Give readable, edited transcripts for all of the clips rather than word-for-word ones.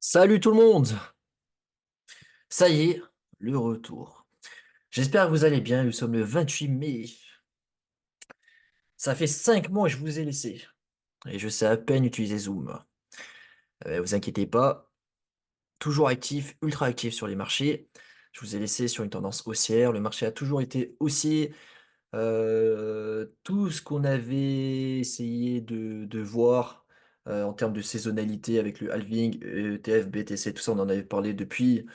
Salut tout le monde! Ça y est, le retour. J'espère que vous allez bien, nous sommes le 28 mai. Ça fait 5 mois que je vous ai laissé. Et je sais à peine utiliser Zoom. Vous inquiétez pas, toujours actif, ultra actif sur les marchés. Je vous ai laissé sur une tendance haussière. Le marché a toujours été haussier. Tout ce qu'on avait essayé de voir en termes de saisonnalité avec le halving, ETF, BTC, tout ça, on en avait parlé depuis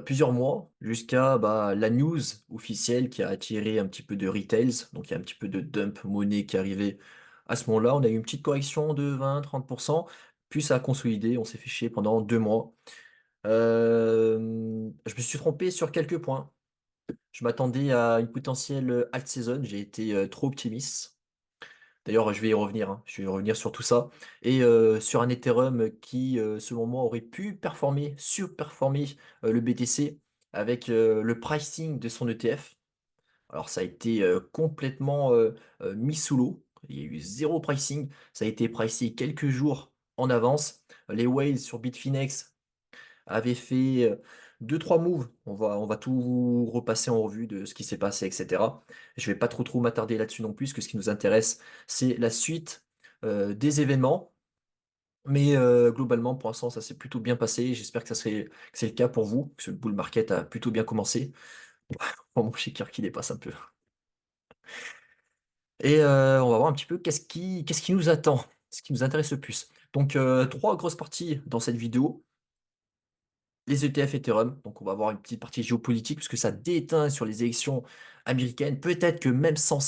plusieurs mois jusqu'à la news officielle qui a attiré un petit peu de retails. Donc il y a un petit peu de dump monnaie qui est arrivé à ce moment-là. On a eu une petite correction de 20-30%, puis ça a consolidé. On s'est fait chier pendant 2 mois. Je me suis trompé sur quelques points. Je m'attendais à une potentielle alt season. J'ai été trop optimiste. D'ailleurs, je vais y revenir, hein. Je vais y revenir sur tout ça. Et sur un Ethereum qui, selon moi, aurait pu performer, surperformer le BTC avec le pricing de son ETF. Alors, ça a été complètement mis sous l'eau. Il y a eu zéro pricing. Ça a été pricé quelques jours en avance. Les whales sur Bitfinex avait fait 2-3 moves. On va tout repasser en revue de ce qui s'est passé, etc. Je vais pas trop m'attarder là-dessus non plus, parce que ce qui nous intéresse, c'est la suite des événements. Mais globalement, pour l'instant, ça s'est plutôt bien passé. J'espère que c'est le cas pour vous, que ce bull market a plutôt bien commencé. Pour mon shaker qui dépasse un peu. Et on va voir un petit peu qu'est-ce qui nous attend, ce qui nous intéresse le plus. Donc, trois grosses parties dans cette vidéo. Les ETF Ethereum. Donc, on va avoir une petite partie géopolitique, puisque ça déteint sur les élections américaines. Peut-être que même sans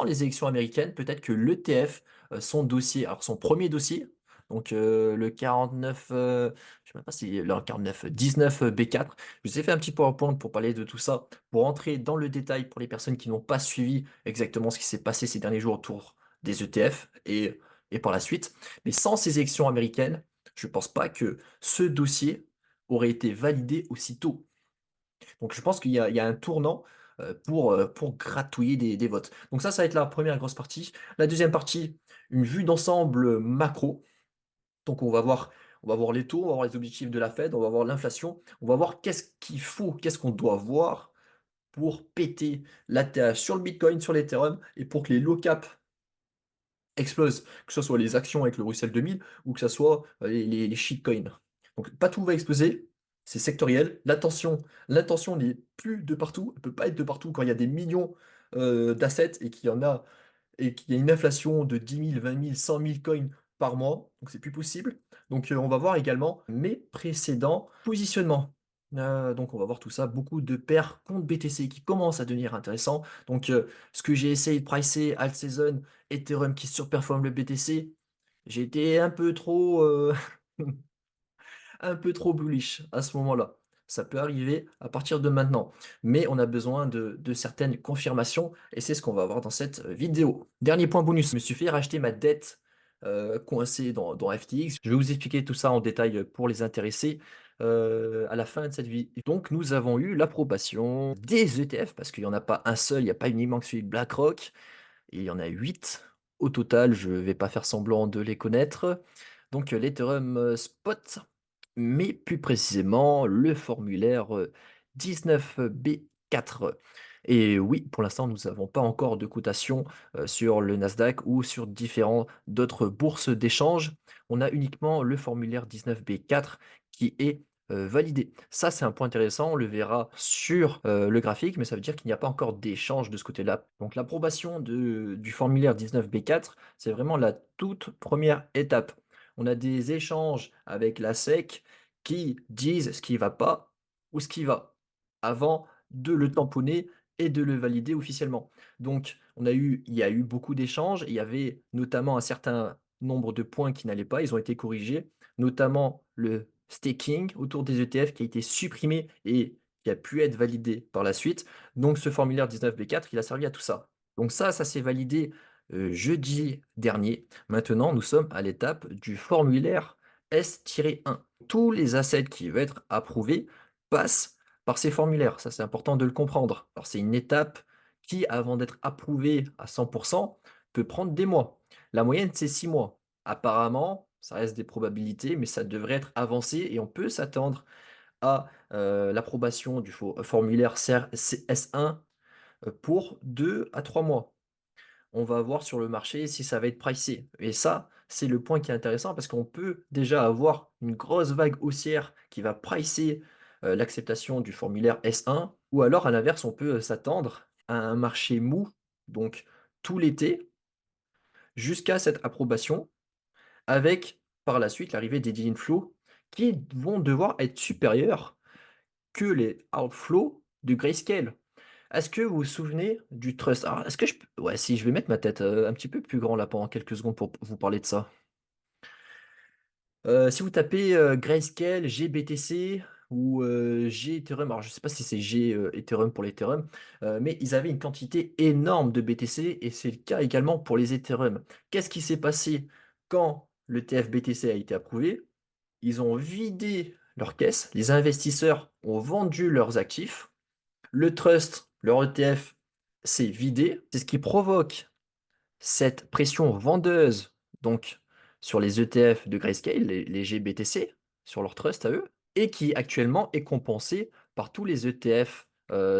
les élections américaines, peut-être que l'ETF, son dossier, alors son premier dossier, donc le 49, je sais même pas si le 49, 19 B4. Je vous ai fait un petit PowerPoint pour parler de tout ça, pour entrer dans le détail pour les personnes qui n'ont pas suivi exactement ce qui s'est passé ces derniers jours autour des ETF et par la suite. Mais sans ces élections américaines, je ne pense pas que ce dossier aurait été validé aussitôt. Donc je pense qu'il y a un tournant pour gratouiller des votes. Donc ça va être la première grosse partie. La deuxième partie, une vue d'ensemble macro. Donc on va voir les taux, on va voir les objectifs de la Fed, on va voir l'inflation, on va voir qu'est-ce qu'il faut, qu'est-ce qu'on doit voir pour péter l'ATH sur le Bitcoin, sur l'Ethereum, et pour que les low cap explosent, que ce soit les actions avec le Russell 2000 ou que ce soit les shitcoins. Donc pas tout va exploser, c'est sectoriel. L'attention n'est plus de partout, elle peut pas être de partout quand il y a des millions d'assets et qu'il y a une inflation de 10 000, 20 000, 100 000 coins par mois, donc c'est plus possible. Donc on va voir également mes précédents positionnements. Donc on va voir tout ça, beaucoup de paires contre BTC qui commencent à devenir intéressants. Donc ce que j'ai essayé de pricer alt season, Ethereum qui surperforme le BTC, j'ai été un peu trop bullish à ce moment-là. Ça peut arriver à partir de maintenant, mais on a besoin de certaines confirmations et c'est ce qu'on va voir dans cette vidéo. Dernier point bonus, je me suis fait racheter ma dette coincée dans FTX. Je vais vous expliquer tout ça en détail pour les intéressés à la fin de cette vidéo. Donc nous avons eu l'approbation des ETF parce qu'il n'y en a pas un seul, il n'y a pas uniquement que celui de BlackRock, et il y en a 8 au total, je ne vais pas faire semblant de les connaître. Donc l'Ethereum Spot, mais plus précisément le formulaire 19B4. Et oui, pour l'instant, nous n'avons pas encore de cotation sur le Nasdaq ou sur différents d'autres bourses d'échange. On a uniquement le formulaire 19B4 qui est validé. Ça, c'est un point intéressant, on le verra sur le graphique, mais ça veut dire qu'il n'y a pas encore d'échange de ce côté-là. Donc l'approbation du formulaire 19B4, c'est vraiment la toute première étape. On a des échanges avec la SEC qui disent ce qui ne va pas ou ce qui va avant de le tamponner et de le valider officiellement. Donc, il y a eu beaucoup d'échanges. Il y avait notamment un certain nombre de points qui n'allaient pas. Ils ont été corrigés, notamment le staking autour des ETF qui a été supprimé et qui a pu être validé par la suite. Donc, ce formulaire 19B4, il a servi à tout ça. Donc ça s'est validé jeudi dernier. Maintenant, nous sommes à l'étape du formulaire S-1. Tous les assets qui vont être approuvés passent par ces formulaires. Ça, c'est important de le comprendre. Alors, c'est une étape qui, avant d'être approuvée à 100%, peut prendre des mois. La moyenne, c'est 6 mois. Apparemment, ça reste des probabilités, mais ça devrait être avancé et on peut s'attendre à, l'approbation du formulaire S1, pour 2 à 3 mois. On va voir sur le marché si ça va être pricé et ça, c'est le point qui est intéressant parce qu'on peut déjà avoir une grosse vague haussière qui va pricer, l'acceptation du formulaire S1 ou alors à l'inverse, on peut, s'attendre à un marché mou, donc tout l'été jusqu'à cette approbation avec par la suite l'arrivée des deal inflows qui vont devoir être supérieurs que les outflows de Grayscale. Est-ce que vous vous souvenez du trust? Alors, est-ce que je peux ouais, si, je vais mettre ma tête, un petit peu plus grand là pendant quelques secondes pour vous parler de ça. Si vous tapez, Grayscale, GBTC ou, Ethereum, alors je ne sais pas si c'est Ethereum pour l'Ethereum, mais ils avaient une quantité énorme de BTC et c'est le cas également pour les Ethereum. Qu'est-ce qui s'est passé quand l'ETF BTC a été approuvé? Ils ont vidé leurs caisses, les investisseurs ont vendu leurs actifs, le trust, leur ETF s'est vidé. C'est ce qui provoque cette pression vendeuse donc sur les ETF de Grayscale, les GBTC, sur leur trust à eux, et qui actuellement est compensée par tous les ETF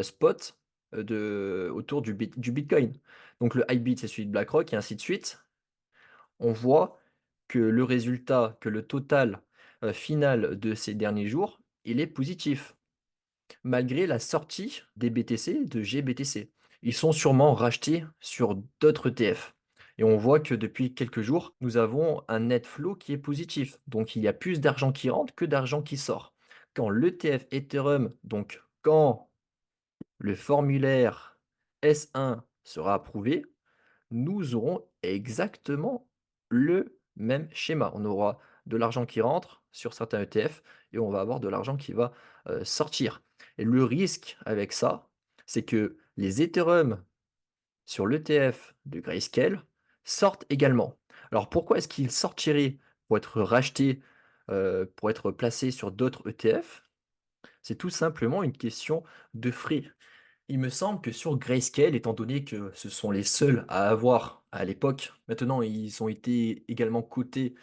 spot autour du Bitcoin. Donc le HYBIT, c'est celui de BlackRock et ainsi de suite. On voit que le résultat, que le total final de ces derniers jours, il est positif malgré la sortie des BTC, de GBTC. Ils sont sûrement rachetés sur d'autres ETF. Et on voit que depuis quelques jours, nous avons un net flow qui est positif. Donc il y a plus d'argent qui rentre que d'argent qui sort. Quand l'ETF Ethereum, donc quand le formulaire S1 sera approuvé, nous aurons exactement le même schéma. On aura de l'argent qui rentre sur certains ETF et on va avoir de l'argent qui va sortir. Et le risque avec ça, c'est que les Ethereum sur l'ETF de Grayscale sortent également. Alors pourquoi est-ce qu'ils sortiraient pour être rachetés, pour être placés sur d'autres ETF? C'est tout simplement une question de frais. Il me semble que sur Grayscale, étant donné que ce sont les seuls à avoir à l'époque, maintenant ils ont été également cotés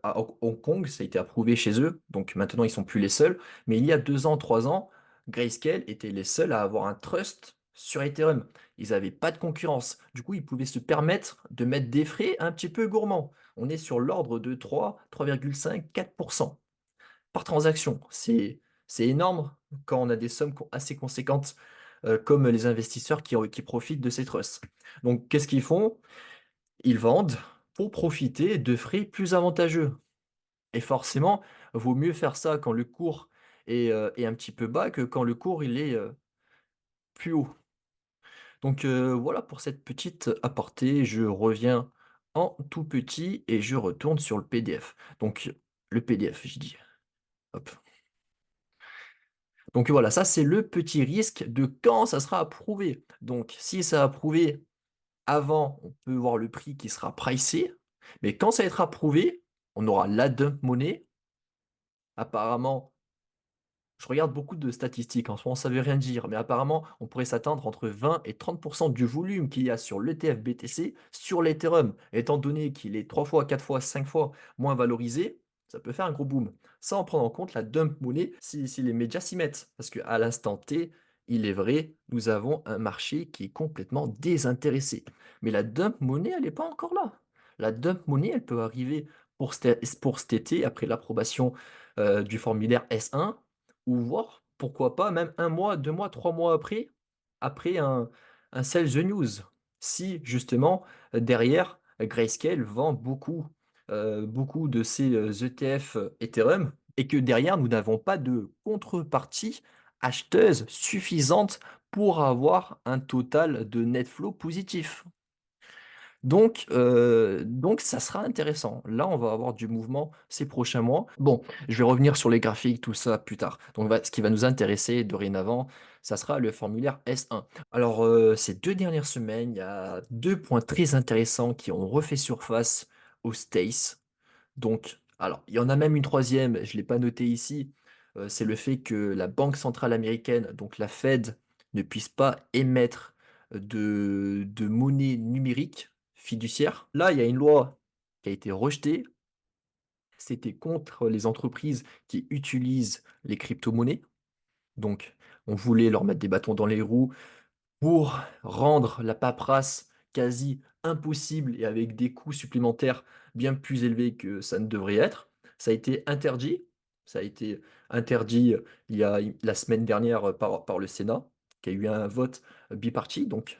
à Hong Kong, ça a été approuvé chez eux, donc maintenant ils sont plus les seuls. Mais il y a 2 ans, 3 ans, Grayscale était les seuls à avoir un trust sur Ethereum. Ils n'avaient pas de concurrence. Du coup, ils pouvaient se permettre de mettre des frais un petit peu gourmands. On est sur l'ordre de 3,5, 4% par transaction. C'est énorme quand on a des sommes assez conséquentes, comme les investisseurs qui profitent de ces trusts. Donc qu'est-ce qu'ils font? Ils vendent pour profiter de frais plus avantageux et forcément, vaut mieux faire ça quand le cours est un petit peu bas que quand le cours il est, plus haut. Donc voilà pour cette petite aparté. Je reviens en tout petit et je retourne sur le PDF. Donc le PDF, j'ai dit. Hop. Donc voilà, ça c'est le petit risque de quand ça sera approuvé. Donc si ça a approuvé avant, on peut voir le prix qui sera pricé, mais quand ça va être approuvé, on aura la dump monnaie. Apparemment, je regarde beaucoup de statistiques en ce moment, ça veut rien dire, mais apparemment, on pourrait s'attendre entre 20 et 30% du volume qu'il y a sur l'ETF BTC sur l'Ethereum. Étant donné qu'il est 3 fois, 4 fois, 5 fois moins valorisé, ça peut faire un gros boom. Sans prendre en compte la dump monnaie si les médias s'y mettent. Parce qu'à l'instant T, il est vrai, nous avons un marché qui est complètement désintéressé. Mais la dump monnaie, elle n'est pas encore là. La dump monnaie, elle peut arriver pour cet été, après l'approbation du formulaire S1 ou voir, pourquoi pas, même 1 mois, 2 mois, 3 mois après, après un sell the news. Si justement, derrière, Grayscale vend beaucoup de ces ETF Ethereum et que derrière, nous n'avons pas de contrepartie acheteuse suffisante pour avoir un total de net flow positif. Donc ça sera intéressant. Là, on va avoir du mouvement ces prochains mois. Bon, je vais revenir sur les graphiques, tout ça plus tard. Donc ce qui va nous intéresser dorénavant, ça sera le formulaire S1. Alors, ces 2 dernières semaines, il y a 2 points très intéressants qui ont refait surface au Stace. Donc, alors, il y en a même une troisième, je ne l'ai pas noté ici, c'est le fait que la Banque centrale américaine, donc la Fed, ne puisse pas émettre de monnaie numérique fiduciaire. Là, il y a une loi qui a été rejetée C'était contre les entreprises qui utilisent les crypto-monnaies. Donc, on voulait leur mettre des bâtons dans les roues pour rendre la paperasse quasi impossible et avec des coûts supplémentaires bien plus élevés que ça ne devrait être. Ça a été interdit. Ça a été interdit il y a la semaine dernière par le Sénat, qui a eu un vote biparti, donc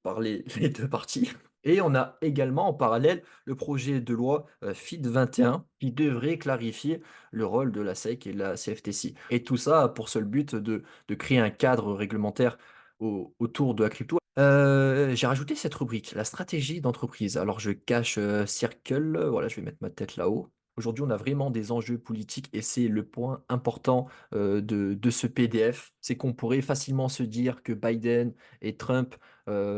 par les 2 parties. Et on a également en parallèle le projet de loi, FIT 21 qui devrait clarifier le rôle de la SEC et de la CFTC. Et tout ça a pour seul but de créer un cadre réglementaire autour de la crypto. J'ai rajouté cette rubrique, la stratégie d'entreprise. Alors je cache, Circle, voilà, je vais mettre ma tête là-haut. Aujourd'hui, on a vraiment des enjeux politiques et c'est le point important, de ce PDF. C'est qu'on pourrait facilement se dire que Biden et Trump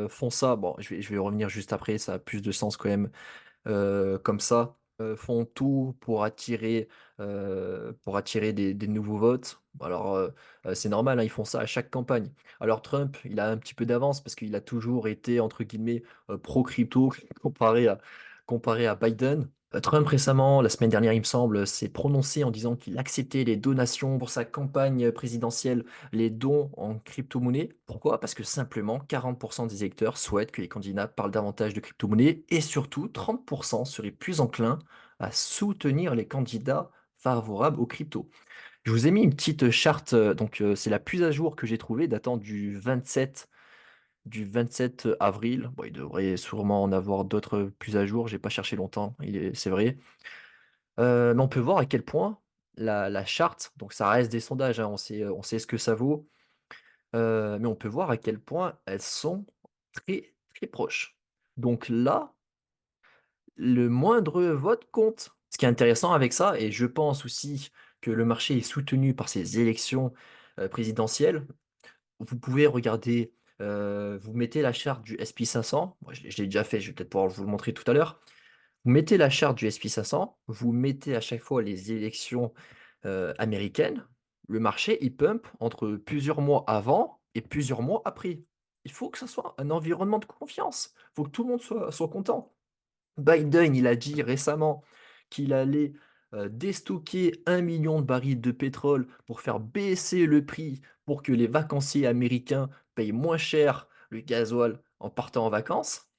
font ça. Bon, je vais y revenir juste après, ça a plus de sens quand même comme ça, font tout pour attirer des nouveaux votes. Alors, c'est normal, hein, ils font ça à chaque campagne. Alors Trump, il a un petit peu d'avance parce qu'il a toujours été entre guillemets, «pro crypto» comparé à Biden. Trump récemment, la semaine dernière il me semble, s'est prononcé en disant qu'il acceptait les donations pour sa campagne présidentielle, les dons en crypto-monnaie. Pourquoi? Parce que simplement 40 des électeurs souhaitent que les candidats parlent davantage de crypto-monnaie et surtout 30 seraient plus enclins à soutenir les candidats favorables aux cryptos. Je vous ai mis une petite charte, donc c'est la plus à jour que j'ai trouvée datant du 27 avril. Bon, il devrait sûrement en avoir d'autres plus à jour, j'ai pas cherché longtemps, c'est vrai. Mais on peut voir à quel point la charte, donc ça reste des sondages, hein, on sait ce que ça vaut, mais on peut voir à quel point elles sont très, très proches. Donc là, le moindre vote compte. Ce qui est intéressant avec ça, et je pense aussi que le marché est soutenu par ces élections, présidentielles, vous pouvez regarder, vous mettez la charte du SP 500, moi je l'ai déjà fait, je vais peut-être pouvoir vous le montrer tout à l'heure. Vous mettez la charte du SP 500, vous mettez à chaque fois les élections, américaines, le marché il pump entre plusieurs mois avant et plusieurs mois après. Il faut que ça soit un environnement de confiance. Il faut que tout le monde soit content. Biden, il a dit récemment qu'il allait, déstocker 1 million de barils de pétrole pour faire baisser le prix, pour que les vacanciers américains payent moins cher le gasoil en partant en vacances.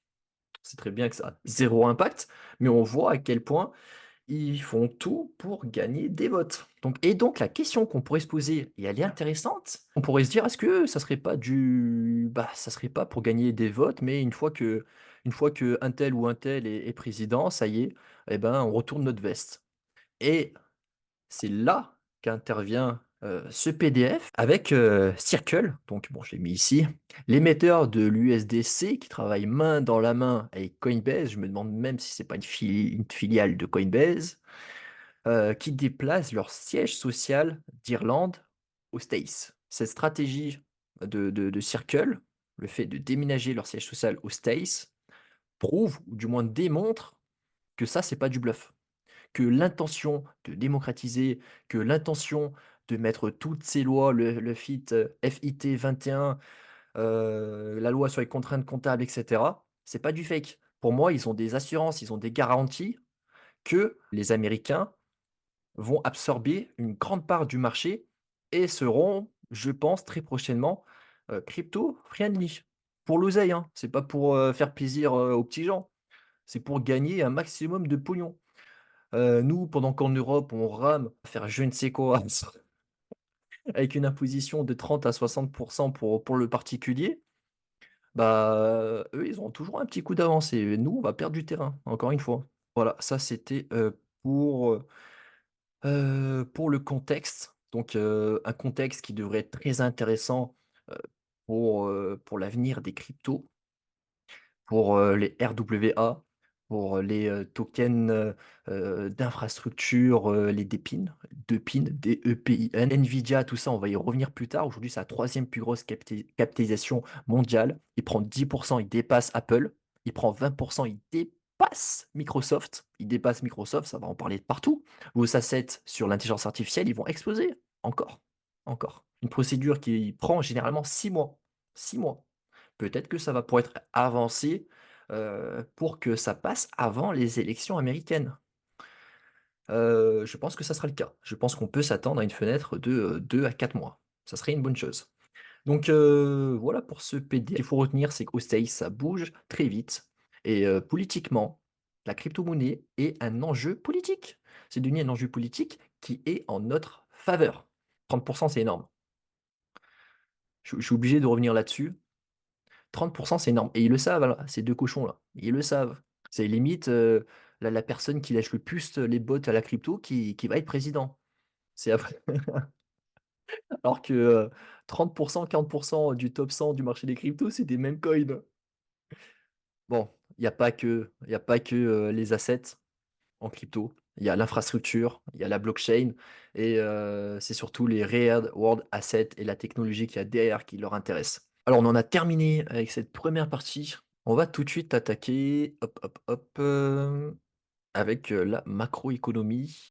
C'est très bien que ça a 0 impact, mais on voit à quel point ils font tout pour gagner des votes. Donc la question qu'on pourrait se poser, et elle est intéressante, on pourrait se dire: «Est-ce que ça serait pas ça serait pas pour gagner des votes, mais une fois que un tel ou un tel est président, ça y est, et ben, on retourne notre veste?» Et c'est là qu'intervient, ce PDF avec, Circle, donc bon, je l'ai mis ici. L'émetteur de l'USDC qui travaille main dans la main avec Coinbase, je me demande même si c'est pas une filiale de Coinbase, qui déplacent leur siège social d'Irlande aux States. Cette stratégie de Circle, le fait de déménager leur siège social aux States, prouve ou du moins démontre que ça, c'est pas du bluff, que l'intention de démocratiser, que l'intention de mettre toutes ces lois, le FIT 21, la loi sur les contraintes comptables, et cetera, c'est pas du fake. Pour moi, ils ont des assurances, ils ont des garanties que les Américains vont absorber une grande part du marché et seront, je pense, très prochainement, crypto friendly. Pour l'oseille, hein, c'est pas pour, faire plaisir, aux petits gens, c'est pour gagner un maximum de pognon. Nous, pendant qu'en Europe, on rame à faire je ne sais quoi, avec une imposition de 30 à 60 pour le particulier, bah, eux, ils ont toujours un petit coup d'avance et nous, on va perdre du terrain, encore une fois. Voilà, ça c'était, pour le contexte. Donc, un contexte qui devrait être très intéressant, heu, pour l'avenir des cryptos. Pour, les RWA, pour les, tokens, d'infrastructure, les DePIN, DEPIN. Nvidia, tout ça, on va y revenir plus tard. Aujourd'hui, c'est la 3e plus grosse capitalisation mondiale. Il prend 10, il dépasse Apple. Il prend 20, il dépasse Microsoft. Il dépasse Microsoft, ça va en parler de partout. Vos assets sur l'intelligence artificielle, ils vont exploser. Encore, encore. Une procédure qui prend généralement 6 mois. 6 mois. Peut-être que ça va pouvoir être avancé, pour que ça passe avant les élections américaines. Je pense que ça sera le cas. Je pense qu'on peut s'attendre à une fenêtre de, 2 à 4 mois. Ça serait une bonne chose. Donc voilà pour ce PDF. Ce qu'il faut retenir, c'est qu'aux States, ça bouge très vite et politiquement, la crypto-monnaie est un enjeu politique. C'est devenu un enjeu politique qui est en notre faveur. 30 c'est énorme. Je suis obligé de revenir là-dessus. 30 c'est énorme et ils le savent, hein, ces 2 cochons-là. Ils le savent. C'est limite, la personne qui lèche le plus les bottes à la crypto qui va être président. C'est après alors que, 30 40 du top 100 du marché des cryptos, c'est des meme coins. Bon, il y a pas que, les assets en crypto. Il y a l'infrastructure, il y a la blockchain et c'est surtout les real world assets et la technologie qu'il y a derrière qui leur intéresse. Alors on en a terminé avec cette première partie. On va tout de suite attaquer, hop, hop, hop, avec, la macroéconomie.